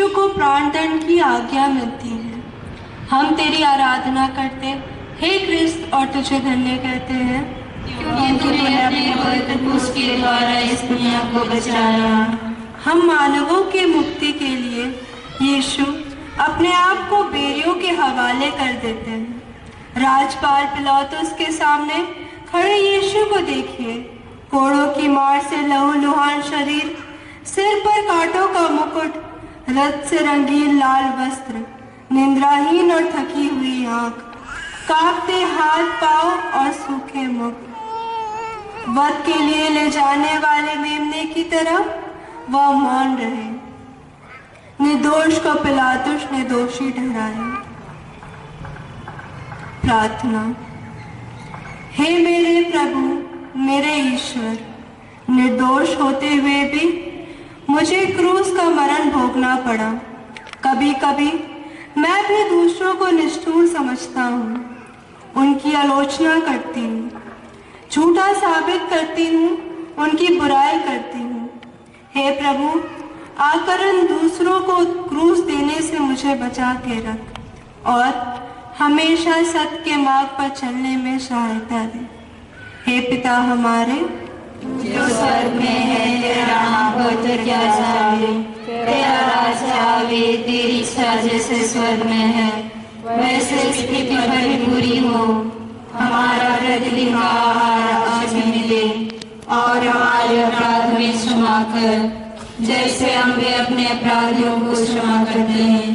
यीशु को प्राणदंड की आज्ञा मिलती है। हम तेरी आराधना करते हे क्रिस्त और तुझे धन्य कहते हैं, क्योंकि तूने अपने पवित्र क्रूस के द्वारा इस दुनिया को बचाया। हम मानवों के मुक्ति के लिए यीशु अपने आप को बैरियों के हवाले कर देते हैं। राजपाल पिलातुस के सामने खड़े यीशु को देखिए। कोड़ों की मार से लहूलुहान शरीर, सिर पर कांटों का मुकुट, रक्त से रंगीन लाल वस्त्र, निंद्राहीन और थकी हुई आंख, कांपते हाथ पांव और सूखे मुख, वध के लिए ले जाने वाले मेमने की तरह वह मौन रहे। निर्दोष को पिलातुस ने दोषी ठहराया। प्रार्थना। हे मेरे प्रभु, मेरे ईश्वर, निर्दोष होते हुए भी मुझे क्रूस का मरण भोगना पड़ा। कभी कभी मैं भी दूसरों को निष्ठुर समझता हूँ, उनकी आलोचना करती हूँ, झूठा साबित करती हूँ, उनकी बुराई करती हूँ। हे प्रभु, आकर इन दूसरों को क्रूस देने से मुझे बचा के रख और हमेशा सत्य के मार्ग पर चलने में सहायता दे। हे पिता हमारे जो स्वर्ग में है, तेरा नाम पवित्र किया जाए, तेरा राज्य आवे, तेरी इच्छा जैसे स्वर्ग में है वैसे इस पृथ्वी पर भी पूरी हो। हमारा प्रतिदिन का आहार आज हमें मिले और हमारे अपराध में क्षमा कर, जैसे हम भी अपने अपराधियों को क्षमा करते हैं,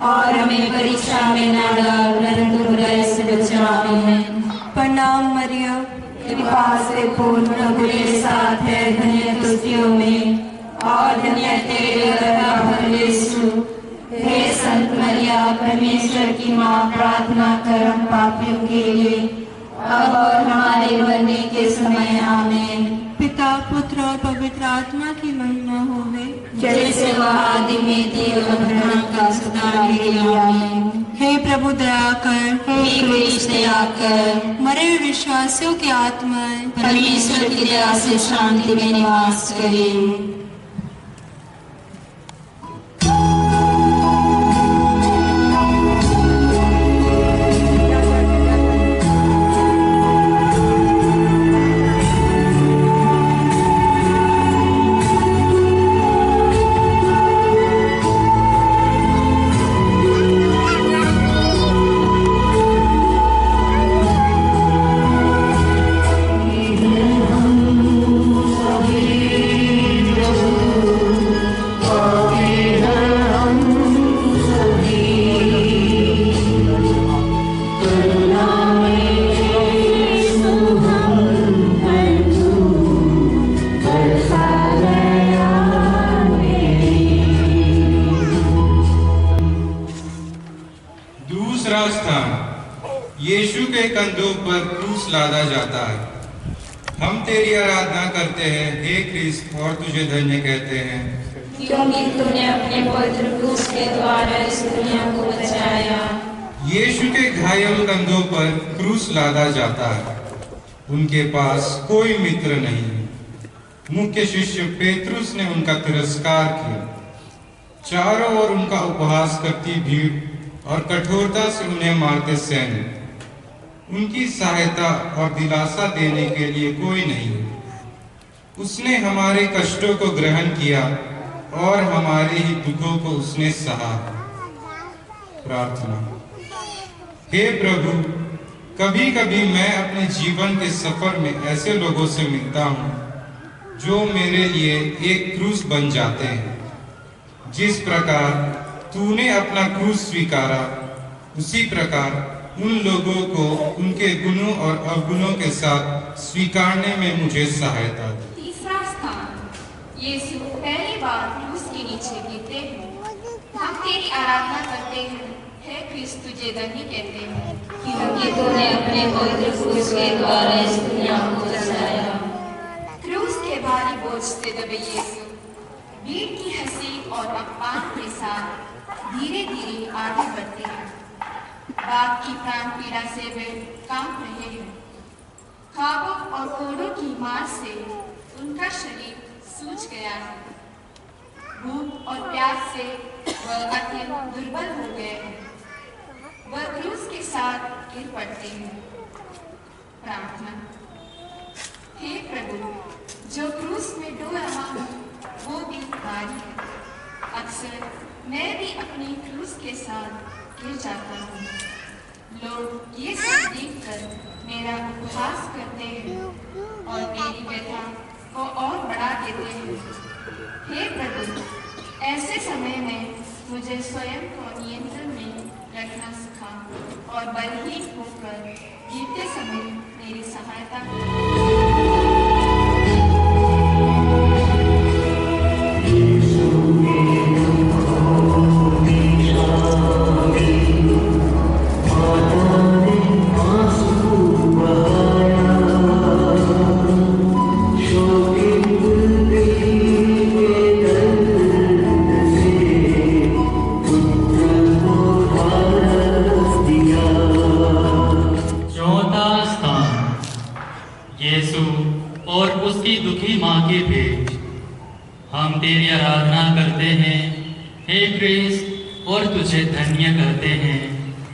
और हमें परीक्षा में न डाल, परंतु बुराई से बचा हमें। प्रणाम मरिया, कृपा से पूर्ण प्रभु तेरे साथ है, धन्य तू स्त्रियों में और धन्य तेरे गर्भ का फल यीशु। हे संत मरिया, परमेश्वर की माँ, प्रार्थना कर हम पापियों के लिए अब और हमारे मरने के समय। आमीन। पिता पुत्र और पवित्र आत्मा की महिमा होवे, जैसे वह आदि में थी और का सदा रहे। आमीन। हे प्रभु दया कर, हे क्रिस्त दया कर, मरे विश्वासियों की आत्माएं परमेश्वर की दया से शांति में निवास करें। दूसरा स्थान, यीशु के कंधों पर क्रूस लादा जाता है। हम तेरी आराधना करते हैं हे क्रिस्त और तुझे धन्य कहते हैं, क्योंकि तूने अपने पवित्र क्रूस के द्वारा इस दुनिया को बचाया। यीशु के घायल कंधों पर क्रूस लादा जाता है। उनके पास कोई मित्र नहीं। मुख्य शिष्य पेतरुस ने उनका तिरस्कार किया। चारों ओर उनका उपहास करती भीड़ और कठोरता से उन्हें मारते सैनिक। उनकी सहायता और दिलासा देने के लिए कोई नहीं। उसने हमारे कष्टों को ग्रहण किया और हमारे ही दुखों को उसने सहा। प्रार्थना। हे प्रभु, कभी कभी मैं अपने जीवन के सफर में ऐसे लोगों से मिलता हूँ जो मेरे लिए एक क्रूस बन जाते हैं। जिस प्रकार तूने अपना क्रूस स्वीकारा, उसी प्रकार उन लोगों को उनके गुणों और अवगुणों के साथ स्वीकारने में मुझे सहायता दे। तीसरा स्थान, यीशु पहली बार क्रूस के नीचे गिरते हैं। हम तेरी आराधना करते हैं हे क्रिस्त, तुझे धन्य कहते हैं, क्योंकि तूने अपने पवित्र क्रूस के द्वारा इस दुनिया को बचाया। क्रूस के भारी बोझ से दबे यीशु भीड़ की हंसी और अपमान के साथ धीरे धीरे आगे बढ़ते हैं। बाप की प्राण पीड़ा से वे कांप रहे हैं। ख्वाबों और कोड़ों की मार से उनका शरीर सूज गया है। भूख और प्यास से वह अत्यंत दुर्बल हो गए हैं। वह क्रूस के साथ गिर पड़ते हैं। प्रार्थना। हे प्रभु, जो क्रूस में डो रहा हूँ वो भी भारी है। अक्सर मैं भी अपनी क्रूस के साथ गिर जाता हूँ। लोग ये सब देखकर मेरा उपहास करते हैं और मेरी व्यथा को और बढ़ा देते हैं। हे प्रभु, ऐसे समय में मुझे स्वयं को नियंत्रण में रखना सिखा और बलहीन होकर गिरते समय मेरी सहायता करो। और उसकी दुखी माँ की भेंट। हम तेरी आराधना करते हैं हे क्रिस्त, और तुझे धन्य करते हैं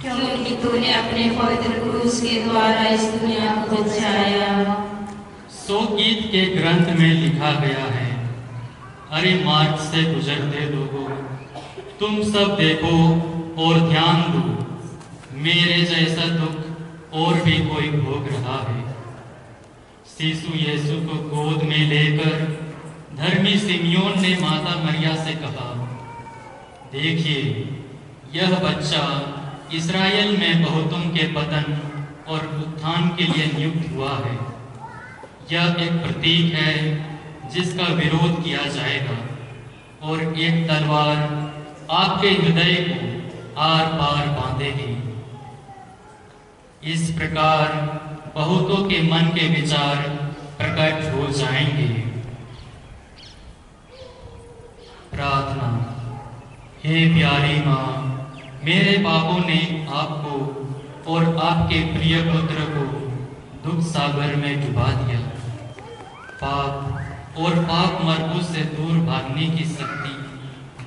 क्योंकि तूने अपने पवित्र क्रूस के द्वारा इस दुनिया को बचाया। सो गीत के ग्रंथ में लिखा गया है, अरे मार्ग से गुजरते लोगों, तुम सब देखो और ध्यान दो, मेरे जैसा दुख और भी कोई भोग रहा है। शिशु यीशु को गोद में लेकर धर्मी सिमियोन ने माता मरिया से कहा, देखिए यह बच्चा इस्राएल में बहुतों के पतन और उत्थान के लिए नियुक्त हुआ है। यह एक प्रतीक है जिसका विरोध किया जाएगा, और एक तलवार आपके हृदय को आर पार बांधेगी। इस प्रकार बहुतों के मन के विचार प्रकट हो जाएंगे। प्रार्थना। हे प्यारी माँ, मेरे पापों ने आपको और आपके प्रिय पुत्र को दुख सागर में डुबा दिया। पाप और पाप मार्गों से दूर भागने की शक्ति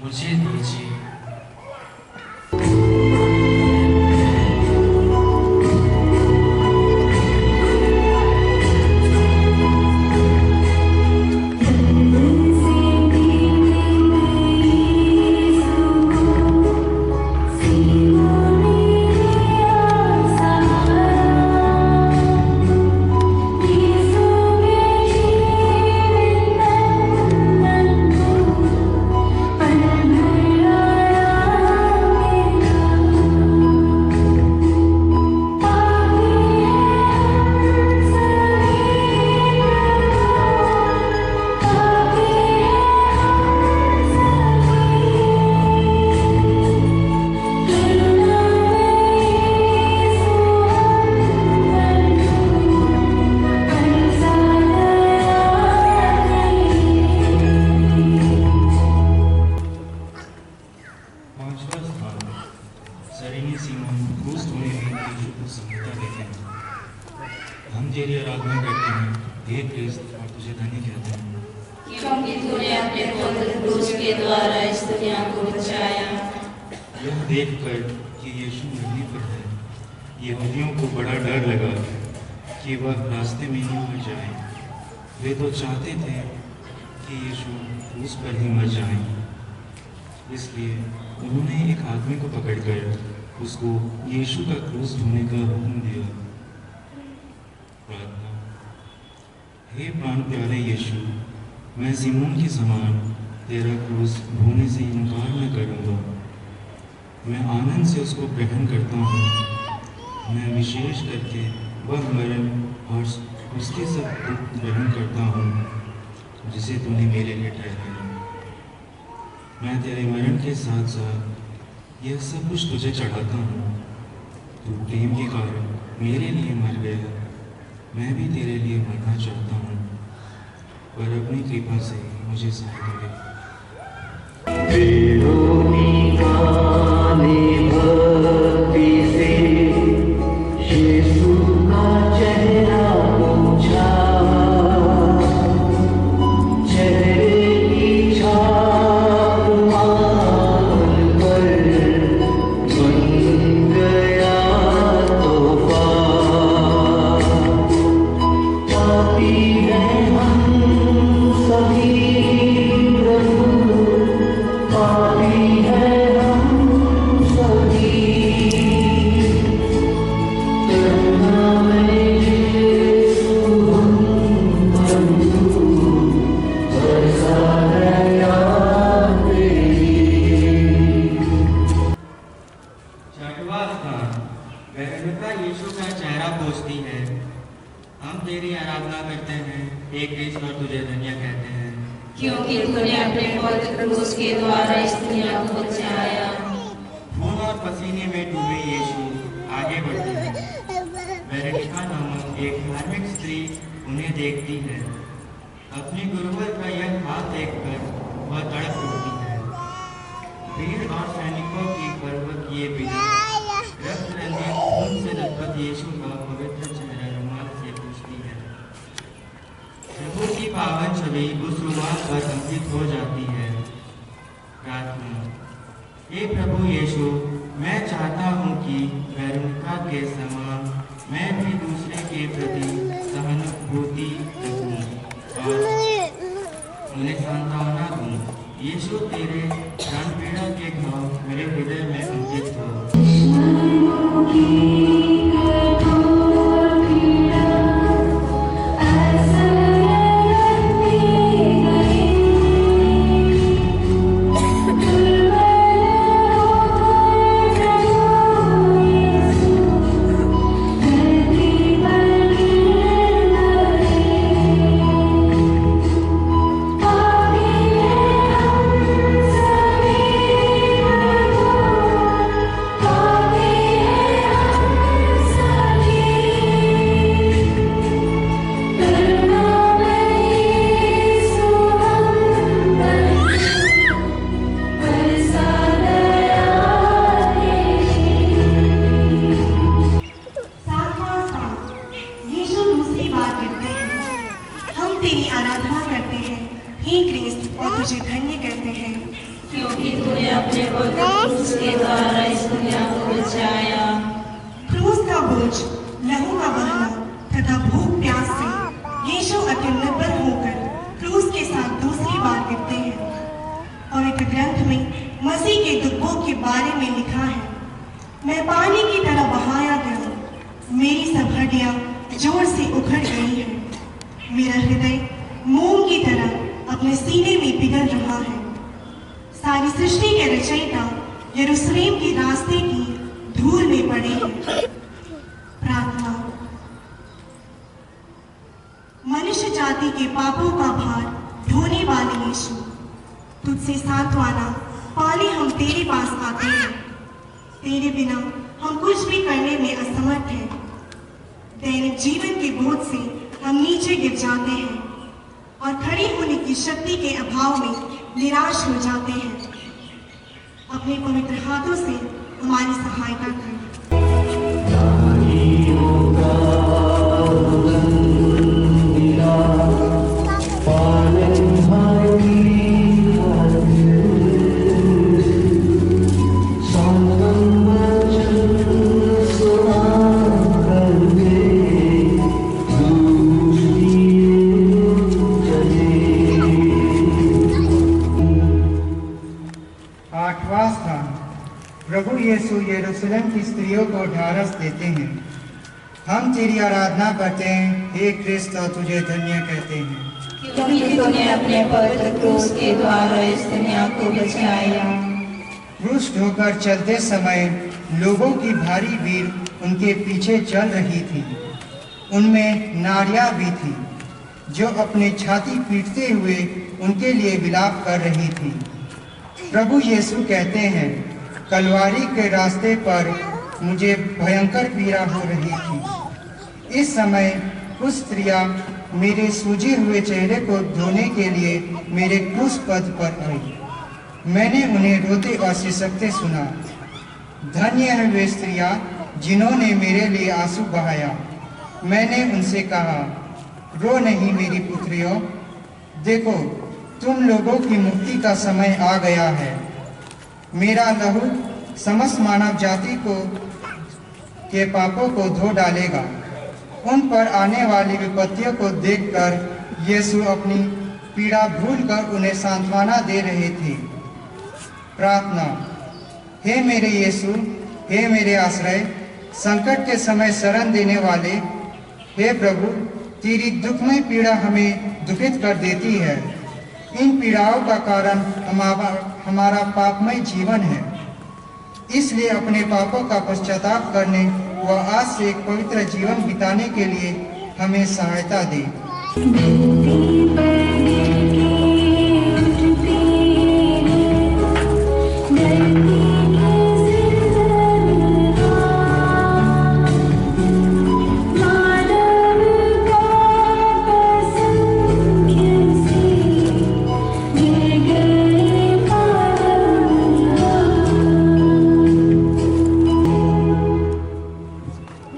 मुझे दीजिए। हम तेरी आराधना करते हैं हे क्रिस्त, और तुझे धन्य कहते हैं क्योंकि तूने अपने पवित्र क्रूस के द्वारा इस दुनिया को बचाया। यह देखकर कि यीशु मरने पर है, यहूदियों को बड़ा डर लगा कि वह रास्ते में ही मर जाए। वे तो चाहते थे कि यीशु क्रूस पर ही मर जाए, इसलिए उन्होंने एक आदमी को पकड़कर उसको यीशु का क्रूस ढोने का हुक्म दिया। प्रार्थना। हे प्राण प्यारे यीशु, मैं सिमोन के समान तेरा क्रूस ढोने से इनकार न करूँगा। मैं आनंद से उसको ग्रहण करता हूँ। मैं विशेष करके वह मरण और उसके सब दुख ग्रहण करता हूँ जिसे तूने मेरे लिए ठहराया। मैं तेरे मरण के साथ साथ यह सब कुछ तुझे चढ़ाता हूँ। तू प्रेम के कारण मेरे लिए मर गया। मैं भी तेरे लिए मरना चाहता हूँ, पर अपनी कृपा से मुझे सहायता दे। चेहरे की छाप मार हे कृष्ण तुझे धन्य कहते हैं, क्योंकि तूने अपने पवित्र क्रूस के द्वारा इस दुनिया को बचाया। खून और पसीने में डूबे यीशु आगे बढ़ते हैं। वेरोनिका नामक एक धार्मिक स्त्री उन्हें देखती है। अपने गुरुवर का यह हाथ देखकर वह तड़प उठती है। भीड़ और सैनिकों की परवाह किए बिना रक्त रंजित खून से लथपथ यीशु का पवित्र चेहरा रुमाल से पूछती है। प्रभु की पावन छवि उस रुमाल पर अंकित हो जाती है। प्रार्थना। हे प्रभु यीशु, मैं चाहता हूँ कि वेरोनिका के समान मैं भी दूसरे के प्रति सहानुभूति रखूं और उन्हें सांत्वना दूं। यीशु तेरे प्राण पीड़ा के घाव मेरे हृदय में अंकित हो। क्योंकि तूने अपने पवित्र क्रूस के द्वारा इस दुनिया को बचाया। क्रूस का बोझ, लहू का बहना तथा भूख प्यास से यीशु अति निर्बल होकर क्रूस के साथ दूसरी बार गिरते हैं। पवित्र ग्रंथ में मसीह के दुखों के बारे में लिखा है, मैं पानी की तरह बहाया गया, मेरी सब हड्डियां जोर से उखड़ गई हैं, मेरा हृदय मोम की तरह अपने सीने में पिघल रहा है। सारी सृष्टि के रचयिता यरूशलेम के रास्ते की धूल में पड़े हैं। प्रार्थना। मनुष्य जाति के पापों का भार ढोने वाले यीशु, तुझसे सांत्वना पाने हम तेरे पास आते हैं। तेरे बिना हम कुछ भी करने में असमर्थ हैं। दैनिक जीवन के बोझ से हम नीचे गिर जाते हैं और खड़ी होने की शक्ति के अभाव में निराश हो जाते हैं। अपने पवित्र हाथों से हमारी सहायता करें। प्रभु यीशु यरूशलेम की स्त्रियों को ढारस देते हैं। हम तेरी आराधना करते हैं, हे कृष्ण, तुझे धन्य कहते हैं, क्योंकि तूने अपने पवित्र क्रूस के द्वारा इस दुनिया को बचाया। क्रूस ढोकर चलते समय लोगों की भारी भीड़ उनके पीछे चल रही थी। उनमें नारियां भी थी जो अपने छाती पीटते हुए उनके लिए विलाप कर रही थी। प्रभु यीशु कहते हैं, कलवारी के रास्ते पर मुझे भयंकर पीड़ा हो रही थी। इस समय कुछ स्त्रियां मेरे सूजे हुए चेहरे को धोने के लिए मेरे क्रूस पद पर आई। मैंने उन्हें रोते और सिसकते सुना। धन्य है वे स्त्रियां जिन्होंने मेरे लिए आंसू बहाया। मैंने उनसे कहा, रो नहीं मेरी पुत्रियों, देखो तुम लोगों की मुक्ति का समय आ गया है। मेरा लहू समस्त मानव जाति को के पापों को धो डालेगा। उन पर आने वाली विपत्तियों को देखकर यीशु अपनी पीड़ा भूलकर उन्हें सांत्वना दे रहे थे। प्रार्थना। हे मेरे यीशु, हे मेरे आश्रय, संकट के समय शरण देने वाले, हे प्रभु, तेरी दुखमय पीड़ा हमें दुखित कर देती है। इन पीड़ाओं का कारण हमारा पापमय जीवन है। इसलिए अपने पापों का पश्चाताप करने व आज से एक पवित्र जीवन बिताने के लिए हमें सहायता दे।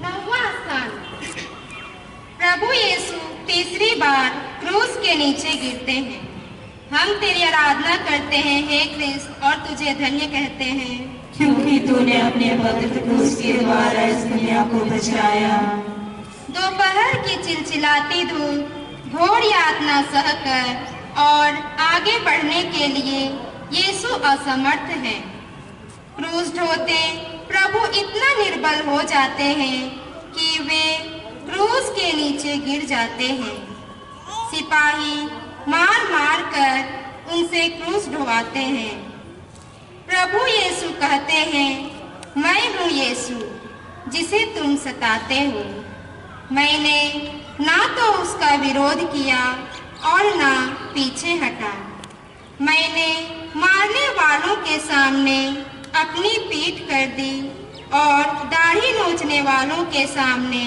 नौवां स्थान। प्रभु यीशु तीसरी बार क्रूस के नीचे गिरते हैं। हम तेरी आराधना करते हैं हे क्रिस्त और तुझे धन्य कहते हैं, क्योंकि तूने अपने पवित्र क्रूस के द्वारा इस दुनिया को बचाया। दोपहर की चिलचिलाती धूप घोर यातना सहकर और आगे बढ़ने के लिए यीशु असमर्थ है। क्रूस ढोते प्रभु इतना निर्बल हो जाते हैं कि वे क्रूस के नीचे गिर जाते हैं। सिपाही मार मार कर उनसे क्रूस ढोवाते हैं। प्रभु यीशु कहते हैं, मैं हूँ यीशु जिसे तुम सताते हो। मैंने ना तो उसका विरोध किया और ना पीछे हटा। मैंने मारने वालों के सामने अपनी पीठ कर दी और दाढ़ी नोचने वालों के सामने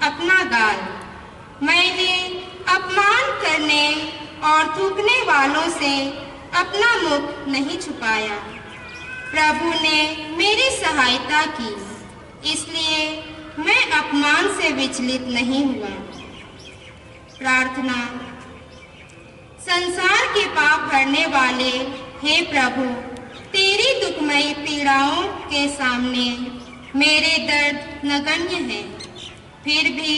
अपना गाल। मैंने अपमान करने और थूकने वालों से अपना मुख नहीं छुपाया। प्रभु ने मेरी सहायता की, इसलिए मैं अपमान से विचलित नहीं हुआ। प्रार्थना। संसार के पाप भरने वाले हे प्रभु, तेरी दुखमयी पीड़ाओं के सामने मेरे दर्द नगण्य है। फिर भी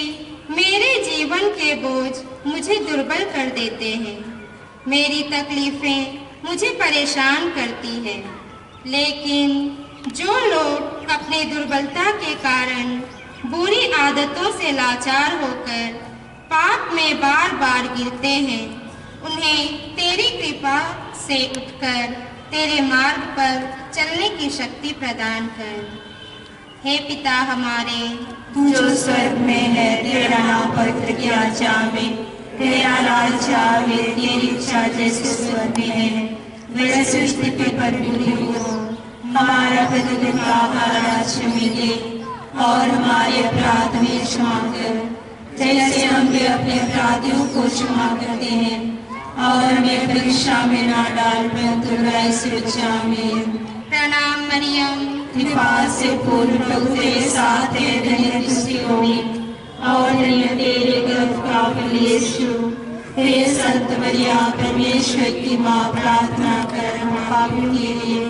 मेरे जीवन के बोझ मुझे दुर्बल कर देते हैं। मेरी तकलीफें मुझे परेशान करती है। लेकिन जो लोग अपनी दुर्बलता के कारण बुरी आदतों से लाचार होकर पाप में बार बार गिरते हैं, उन्हें तेरी कृपा से उठकर तेरे मार्ग पर चलने की शक्ति प्रदान कर। हे पिता हमारे, तू जो स्वर्ग में है, तेरा नाम पवित्र किया जावे, तेरा राज्य आवे, तेरी इच्छा जैसे स्वर्ग में है वैसे पृथ्वी पर पूरी हो। हमारा प्रतिदिन का आहार आज हमें दे और हमारे अपराध में क्षमा कर, जैसे हम भी अपने अपराधियों को क्षमा करते हैं, और हमें परीक्षा में ना डाल परंतु बुराई से बचा। प्रणाम मरियम, कृपा से पूर्ण प्रभु तेरे साथ है, धन्य तुझी होगी और धन्य तेरे गर्भ का फल यीशु। हे संत मरियम, परमेश्वर की माँ, प्रार्थना कर हम पापियों के लिए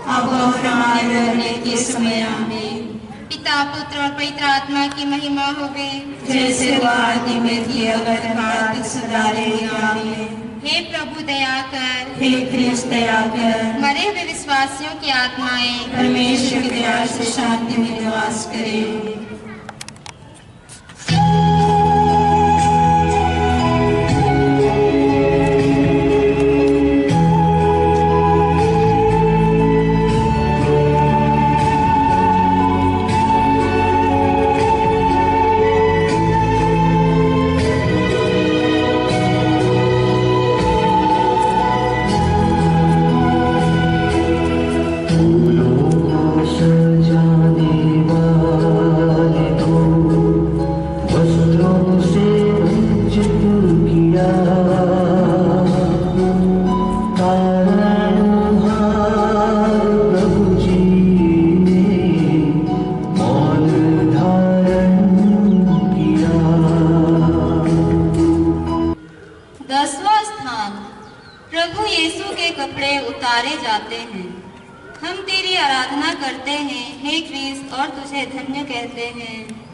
अब और हमारे मरने के समय आमीन। पिता पुत्र और पवित्र आत्मा की महिमा होवे, जैसे वह आदि में थी अगर बात सदा रहेगी। आमीन। हे प्रभु दया कर, हे क्रिस्त दया कर, मरे हुए विश्वासियों की आत्माएं परमेश्वर की दया से शांति में निवास करें।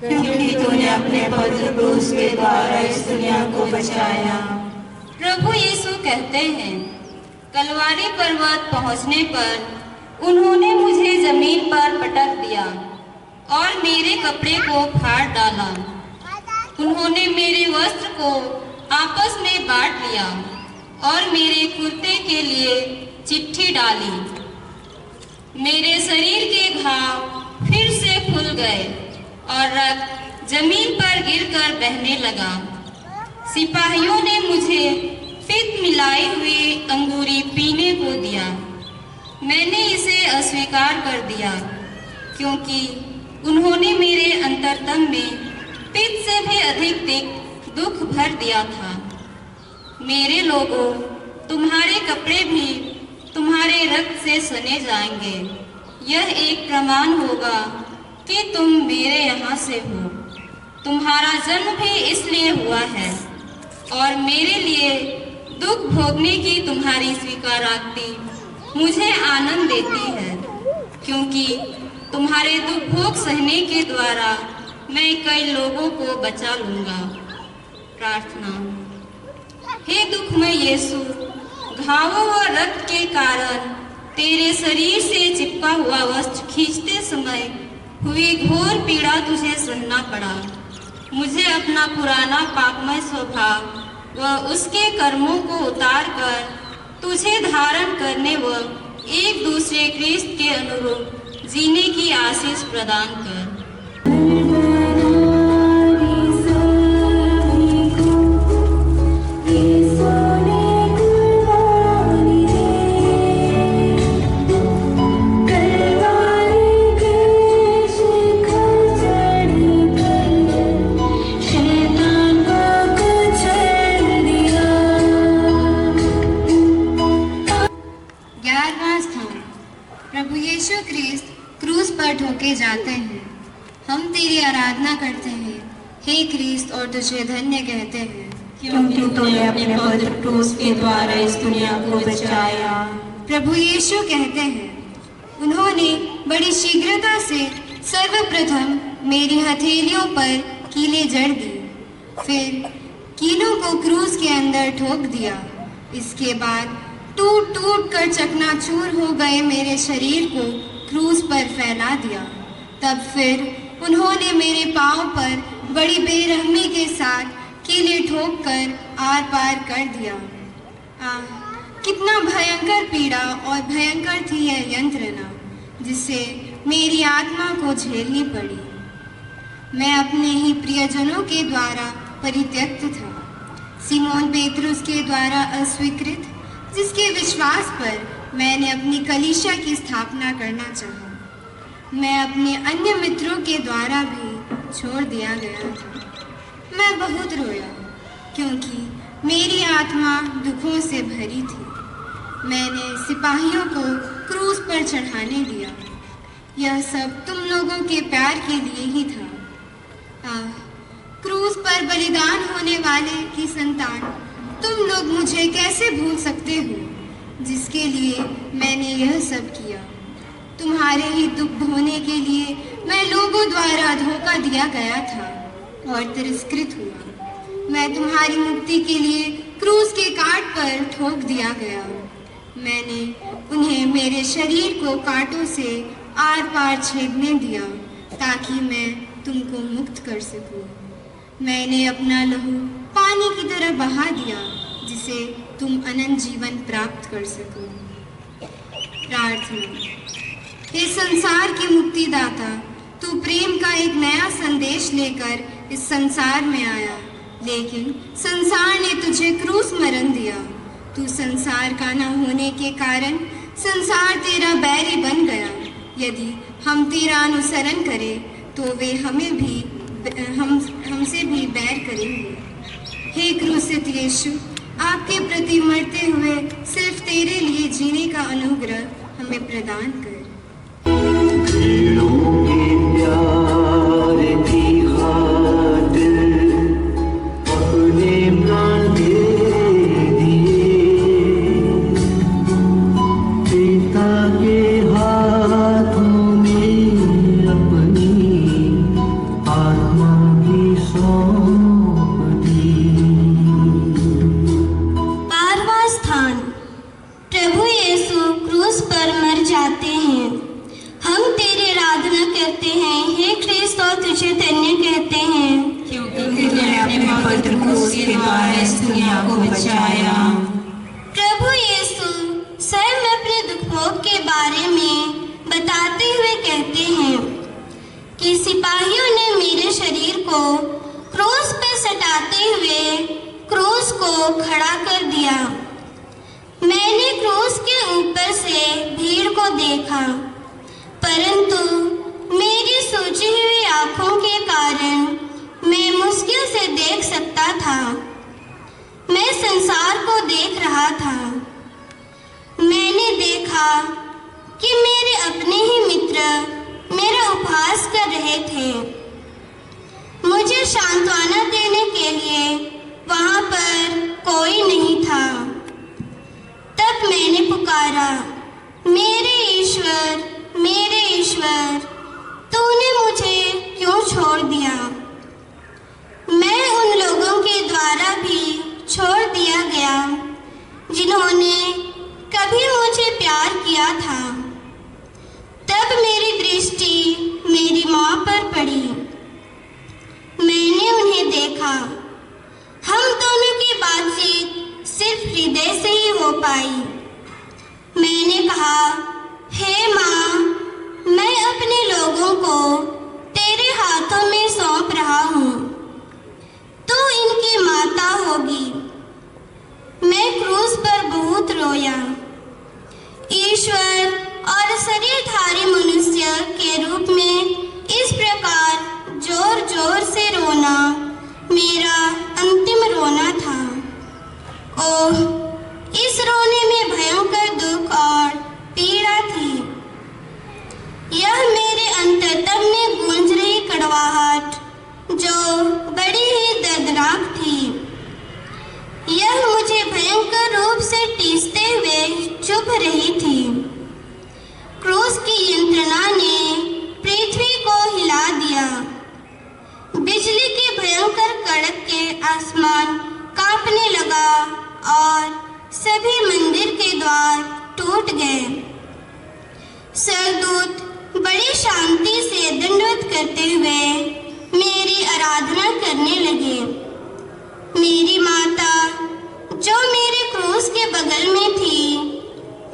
क्योंकि तूने अपने पवित्र क्रूस के द्वारा इस दुनिया को बचाया। प्रभु यीशु कहते हैं, कलवारी पर्वत पहुंचने पर उन्होंने मुझे जमीन पर पटक दिया और मेरे कपड़े को फाड़ डाला। उन्होंने मेरे वस्त्र को आपस में बांट लिया और मेरे कुर्ते के लिए चिट्ठी डाली। मेरे शरीर के घाव फिर से फूल गए और रक्त जमीन पर गिरकर बहने लगा। सिपाहियों ने मुझे पित्त मिलाई हुई अंगूरी पीने को दिया। मैंने इसे अस्वीकार कर दिया, क्योंकि उन्होंने मेरे अंतरतम में पित्त से भी अधिक दुख भर दिया था। मेरे लोगों, तुम्हारे कपड़े भी तुम्हारे रक्त से सने जाएंगे। यह एक प्रमाण होगा कि तुम मेरे यहाँ से हो। तुम्हारा जन्म भी इसलिए हुआ है और मेरे लिए दुख भोगने की तुम्हारी स्वीकारोक्ति मुझे आनंद देती है, क्योंकि तुम्हारे दुख भोग सहने के द्वारा मैं कई लोगों को बचा लूँगा। प्रार्थना। हे दुखमय यीशु, घावों व रक्त के कारण तेरे शरीर से चिपका हुआ वस्त्र खींचते समय हुई घोर पीड़ा तुझे सहना पड़ा। मुझे अपना पुराना पापमय स्वभाव व उसके कर्मों को उतार कर तुझे धारण करने व एक दूसरे क्रिस्त के अनुरूप जीने की आशीष प्रदान कर। ठोके जाते हैं, हम तेरी आराधना करते हैं हे क्रिस्त और तुझे धन्य कहते हैं, क्योंकि तूने अपने पवित्र क्रूस के द्वारा इस दुनिया को बचाया। प्रभु यीशु कहते हैं, उन्होंने बड़ी शीघ्रता से सर्वप्रथम मेरी हथेलियों पर कीलें जड़ दी, फिर कीलों को क्रूस के अंदर ठोक दिया। इसके बाद टूट टूट कर चकनाचूर हो गए मेरे शरीर को क्रूस पर फैला दिया। तब फिर उन्होंने मेरे पांव पर बड़ी बेरहमी के साथ कीले ठोक कर आर पार कर दिया। कितना भयंकर पीड़ा और भयंकर थी यह यंत्रणा, जिससे मेरी आत्मा को झेलनी पड़ी। मैं अपने ही प्रियजनों के द्वारा परित्यक्त था, सिमोन पेतरुस के द्वारा अस्वीकृत, जिसके विश्वास पर मैंने अपनी कलीसिया की स्थापना करना चाहा। मैं अपने अन्य मित्रों के द्वारा भी छोड़ दिया गया था। मैं बहुत रोया, क्योंकि मेरी आत्मा दुखों से भरी थी। मैंने सिपाहियों को क्रूस पर चढ़ाने दिया। यह सब तुम लोगों के प्यार के लिए ही था। क्रूस पर बलिदान होने वाले की संतान तुम लोग मुझे कैसे भूल सकते हो, जिसके लिए मैंने यह सब किया। तुम्हारे ही दुख ढोने के लिए मैं लोगों द्वारा धोखा दिया गया था और तिरस्कृत हुआ। मैं तुम्हारी मुक्ति के लिए क्रूस के काट पर ठोक दिया गया। मैंने उन्हें मेरे शरीर को कांटों से आर पार छेदने दिया, ताकि मैं तुमको मुक्त कर सकूं। मैंने अपना लहू पानी की तरह बहा दिया, जिसे तुम अनंत जीवन प्राप्त कर सको। प्रार्थना। हे संसार के मुक्तिदाता, तू प्रेम का एक नया संदेश लेकर इस संसार में आया, लेकिन संसार ने तुझे क्रूस मरण दिया। तू संसार का न होने के कारण संसार तेरा बैरी बन गया। यदि हम तेरा अनुसरण करें तो वे हमसे भी बैर करेंगे। हे क्रूसित यीशु, आपके प्रति मरते हुए सिर्फ तेरे लिए जीने का अनुग्रह हमें प्रदान कर। प्रभु यीशु स्वयं अपने दुख भोग के बारे में बताते हुए कहते हैं कि सिपाहियों ने मेरे शरीर को क्रूस पे सटाते हुए क्रूस को खड़ा कर दिया। मैंने क्रूस के ऊपर से भीड़ को देखा, परंतु मेरी सूजी हुई आंखों के कारण मैं मुश्किल से देख सकता था। मैं संसार को देख रहा था। मैंने देखा कि मेरे अपने ही मित्र मेरा उपहास कर रहे थे। मुझे सांत्वना देने के लिए वहां पर कोई नहीं था। तब मैंने पुकारा, मेरे ईश्वर, तूने मुझे क्यों छोड़ दिया? मैं उन लोगों के द्वारा भी छोड़ दिया गया जिन्होंने कभी मुझे प्यार किया था। तब मेरी दृष्टि मेरी माँ पर पड़ी। मैंने उन्हें देखा। हम दोनों की बातचीत सिर्फ हृदय से ही हो पाई। मैंने कहा, हे माँ, मैं अपने लोगों को तेरे हाथों में सौंप रहा हूँ। तू इनकी माता होगी। मैं क्रूस पर बहुत रोया। ईश्वर और शरीरधारी मनुष्य के रूप में इस प्रकार जोर जोर से रोना मेरा अंतिम रोना था। ओह, इस रोने में भयंकर दुख और पीड़ा थी। यह मेरे अंतरतम में गूंज रही कड़वाहट जो बड़ी ही दर्दनाक थी। यह मुझे भयंकर रूप से टीसते हुए चुभ रही थी। क्रूस की यंत्रणा ने पृथ्वी को हिला दिया। बिजली के भयंकर कड़क के आसमान कांपने लगा और सभी मंदिर के द्वार टूट गए। स्वर्गदूत बड़ी शांति से दंडवत करते हुए मेरी आराधना करने लगे। मेरी माता, जो मेरे क्रूस के बगल में थी,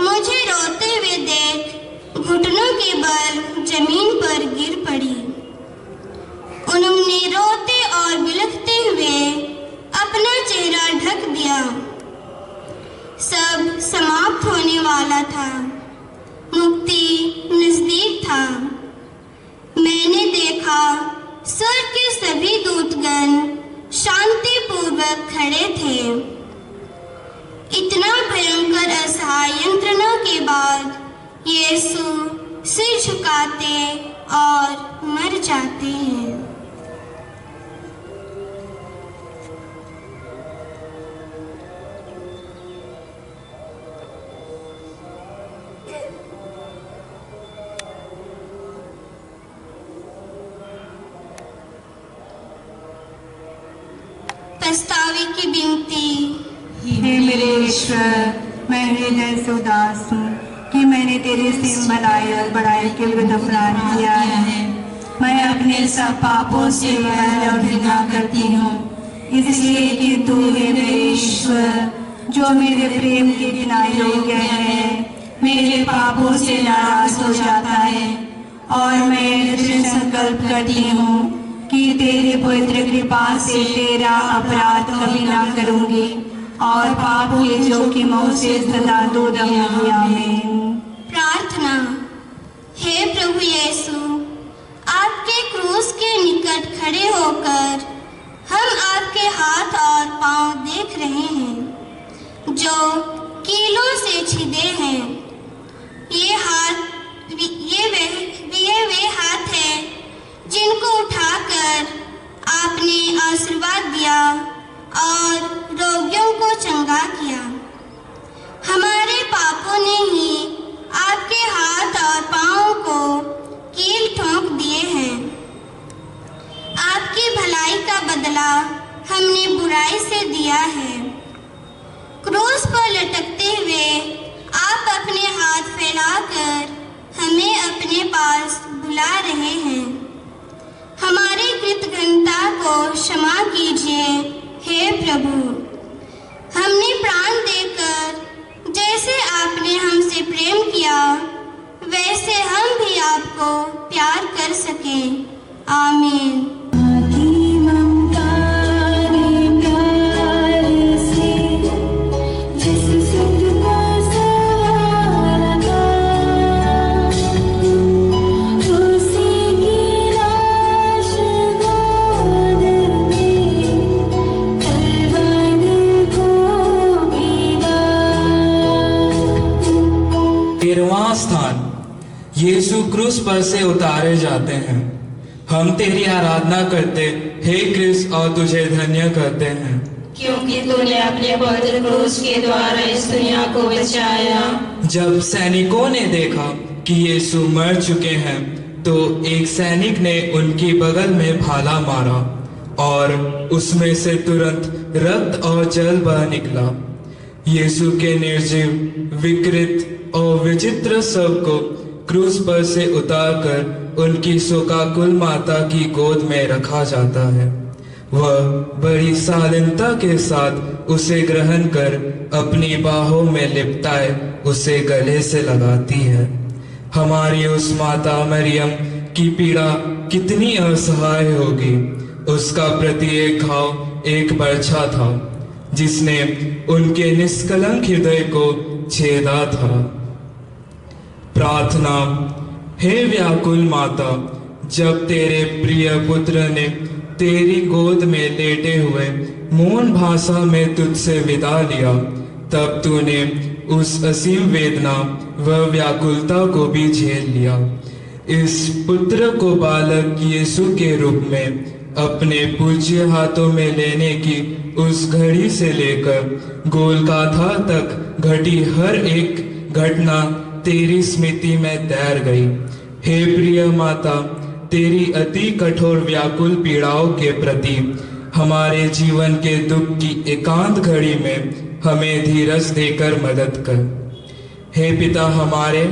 मुझे रोते हुए देख घुटनों के बल जमीन पर गिर पड़ी। उन्होंने रोते और बिलखते हुए अपना चेहरा ढक दिया। सब समाप्त होने वाला था। मुक्ति नजदीक था। मैंने देखा स्वर्ग के सभी दूतगण शांतिपूर्वक खड़े थे। इतना भयंकर असहाय यंत्रणा के बाद यीशु सिर झुकाते और मर जाते हैं। पछतावे की विनती। हे मेरे ईश्वर, मैं हृदय से उदास हूँ कि मैंने तेरे सिम बनाए और बढ़ाए के विरुद्ध अपराध किया है। मैं अपने सब पापों से वैर और घृणा करती हूँ, इसलिए कि तू है मेरे ईश्वर, जो मेरे प्रेम के बिना योग्य है, मेरे पापों से नाराज हो जाता है। और मैं दृढ़ संकल्प करती हूँ कि तेरे पवित्र कृपा से तेरा अपराध कभी ना करूंगी और पाप के जोखिमों से सदा दूर रहूंगी। आमीन। प्रार्थना। हे प्रभु यीशु, आपके क्रूस के निकट खड़े होकर हम आपके हाथ और पांव देख रहे हैं जो कीलों से छिदे हैं। ये वे हाथ हैं जिनको उठाकर आपने आशीर्वाद दिया और रोगियों को चंगा किया। हमारे पापों ने ही आपके हाथ और पांव को कील ठोंक दिए हैं। आपकी भलाई का बदला हमने बुराई से दिया है। क्रूस पर लटकते हुए आप अपने हाथ फैलाकर हमें अपने पास बुला रहे हैं। हमारी कृतघ्नता को क्षमा कीजिए हे प्रभु। हमने प्राण देकर जैसे आपने हमसे प्रेम किया, वैसे हम भी आपको प्यार कर सकें। आमीन। प्यारे यीशु क्रूस पर से उतारे जाते हैं। हम तेरी आराधना करते हे क्रिस्त और तुझे धन्य करते हैं, क्योंकि तूने अपने पवित्र क्रूस के द्वारा इस दुनिया को बचाया। जब सैनिकों ने देखा कि यीशु मर चुके हैं तो एक सैनिक ने उनकी बगल में भाला मारा और उसमें से तुरंत रक्त और जल बह निकला। यीशु के निर्जीव, विकृत और विचित्र शव को क्रूस पर से उतारकर उनकी शोकाकुल माता की गोद में रखा जाता है। वह बड़ी शालीनता के साथ उसे ग्रहण कर अपनी बाहों में लिपटाए उसे गले से लगाती है। हमारी उस माता मरियम की पीड़ा कितनी असहाय होगी। उसका प्रत्येक घाव एक बर्छा था जिसने उनके निष्कलंक हृदय को छेदा था। प्रार्थना। हे व्याकुल माता, जब तेरे प्रिय पुत्र ने तेरी गोद में लेटे हुए मौन भाषा में तुझसे विदा लिया, तब तूने उस असीम वेदना व व्याकुलता को भी झेल लिया। इस पुत्र को बालक यीशु के रूप में अपने पूज्य हाथों में लेने की उस घड़ी से लेकर गोलगाथा तक घटी हर एक घटना तेरी स्मृति में तैर गई। हे प्रिय माता, तेरी अति कठोर व्याकुल पीड़ाओं के प्रति हमारे जीवन के दुख की एकांत घड़ी में हमें धीरज देकर मदद कर। हे पिता हमारे,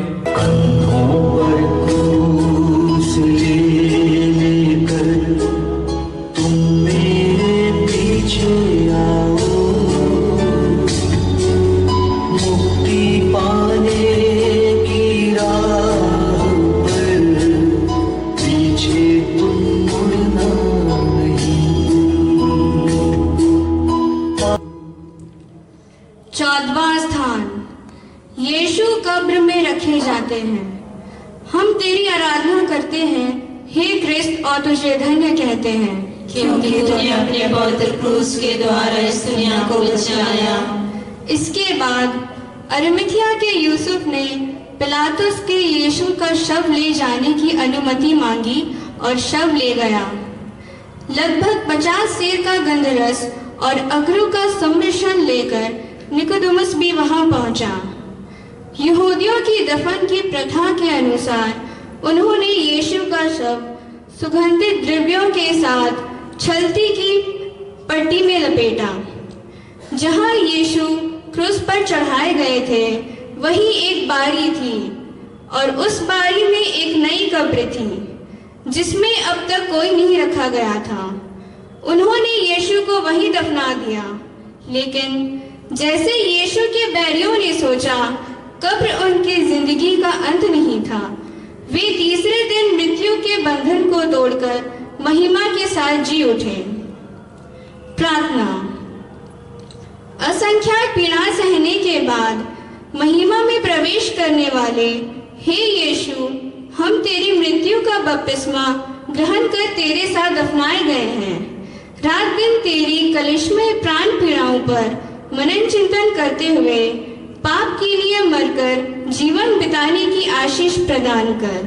तुम मेरे पीछे आओ, मुक्ति पाने की राह पर पीछे तुम मुड़ना नहीं। 14वां स्थान, यीशु कब्र में रखे जाते हैं। हम तेरी आराधना करते हैं हे क्रिस्त और तुझे धन्य कहते हैं, क्योंकि तूने अपने पवित्र क्रूस के द्वारा इस दुनिया को बचाया। इसके बाद अरिमथिया के यूसुफ ने पिलातुस के यीशु का शव ले जाने की अनुमति मांगी और शव ले गया। लगभग 50 सेर का गंधरस और अगरू का सम्मिश्रण लेकर निकोदेमुस भी वहां पहुंचा। यहूदियों की दफन की प्रथा के अनुसार उन्होंने यीशु का शव सुगंधित द्रव्यों के साथ छलती की पट्टी में लपेटा। जहां यीशु क्रूस पर चढ़ाए गए थे वहीं एक बारी थी और उस बारी में एक नई कब्र थी जिसमें अब तक कोई नहीं रखा गया था। उन्होंने यीशु को वहीं दफना दिया, लेकिन जैसे यीशु के बैरियों ने सोचा कब्र उनकी जिंदगी का अंत नहीं था, वे तीसरे दिन मृत्यु के बंधन को तोड़कर महिमा के साथ जी उठे। प्रार्थना। असंख्यात पीड़ा सहने के बाद महिमा में प्रवेश करने वाले हे यीशु, हम तेरी मृत्यु का बपतिस्मा ग्रहण कर तेरे साथ दफनाए गए हैं। रात दिन तेरी कलिश्मय प्राण पीड़ाओं पर मनन चिंतन करते हुए पाप के लिए मरकर जीवन बिताने की आशीष प्रदान कर।